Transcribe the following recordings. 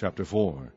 Chapter 4.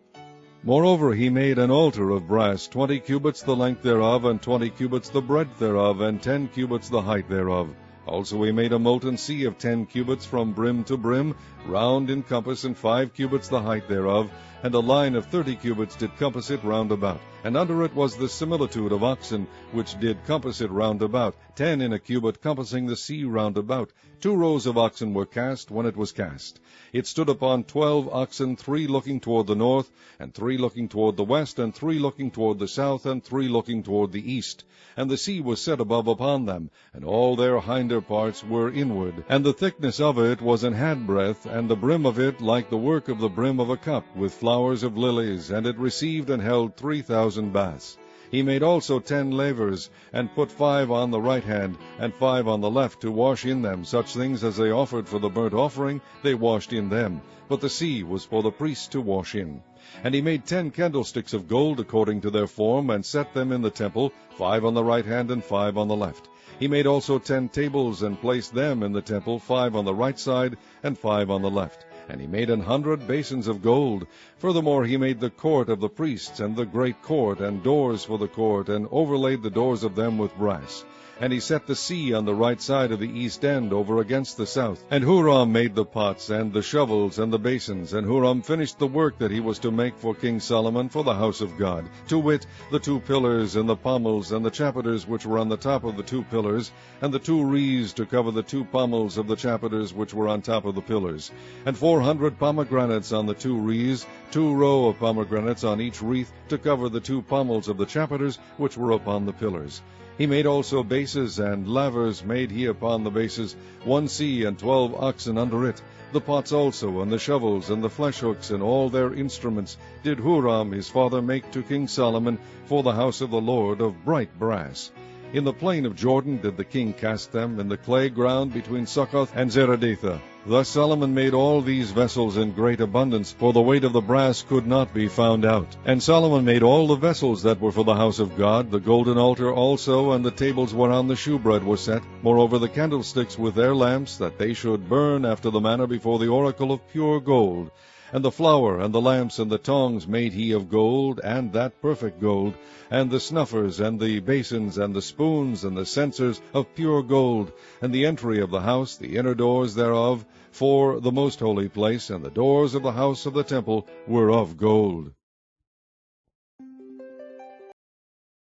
Moreover he made an altar of brass, 20 cubits the length thereof, and 20 cubits the breadth thereof, and 10 cubits the height thereof. Also he made a molten sea of 10 cubits from brim to brim, round in compass, and 5 cubits the height thereof, and a line of 30 cubits did compass it round about. And under it was the similitude of oxen, which did compass it round about, 10 in a cubit, compassing the sea round about. 2 rows of oxen were cast when it was cast. It stood upon 12 oxen, 3 looking toward the north, and 3 looking toward the west, and 3 looking toward the south, and 3 looking toward the east. And the sea was set above upon them, and all their hinder parts were inward. And the thickness of it was an handbreadth, and the brim of it like the work of the brim of a cup, with flowers of lilies, and it received and held 3,000 baths. He made also 10 lavers, and put 5 on the right hand, and 5 on the left, to wash in them such things as they offered for the burnt offering, they washed in them. But the sea was for the priests to wash in. And he made 10 candlesticks of gold according to their form, and set them in the temple, 5 on the right hand, and 5 on the left. He made also 10 tables, and placed them in the temple, 5 on the right side, and 5 on the left. And he made 100 basins of gold. Furthermore he made the court of the priests, and the great court, and doors for the court, and overlaid the doors of them with brass. And he set the sea on the right side of the east end, over against the south. And Huram made the pots, and the shovels, and the basins. And Huram finished the work that he was to make for King Solomon for the house of God, to wit, the 2 pillars, and the pommels, and the chapiters which were on the top of the 2 pillars, and the 2 wreaths to cover the 2 pommels of the chapiters which were on top of the pillars, and 400 pomegranates on the 2 wreaths, 2 row of pomegranates on each wreath, to cover the 2 pommels of the chapiters which were upon the pillars. He made also bases, and lavers made he upon the bases, 1 sea, and 12 oxen under it. The pots also, and the shovels, and the flesh hooks, and all their instruments, did Huram his father make to King Solomon for the house of the Lord of bright brass. In the plain of Jordan did the king cast them, in the clay ground between Succoth and Zeredathah. Thus Solomon made all these vessels in great abundance, for the weight of the brass could not be found out. And Solomon made all the vessels that were for the house of God, the golden altar also, and the tables whereon the shewbread was set, moreover the candlesticks with their lamps, that they should burn after the manner before the oracle of pure gold. And the flour, and the lamps, and the tongs made he of gold, and that perfect gold, and the snuffers, and the basins, and the spoons, and the censers of pure gold, and the entry of the house, the inner doors thereof, for the most holy place, and the doors of the house of the temple were of gold.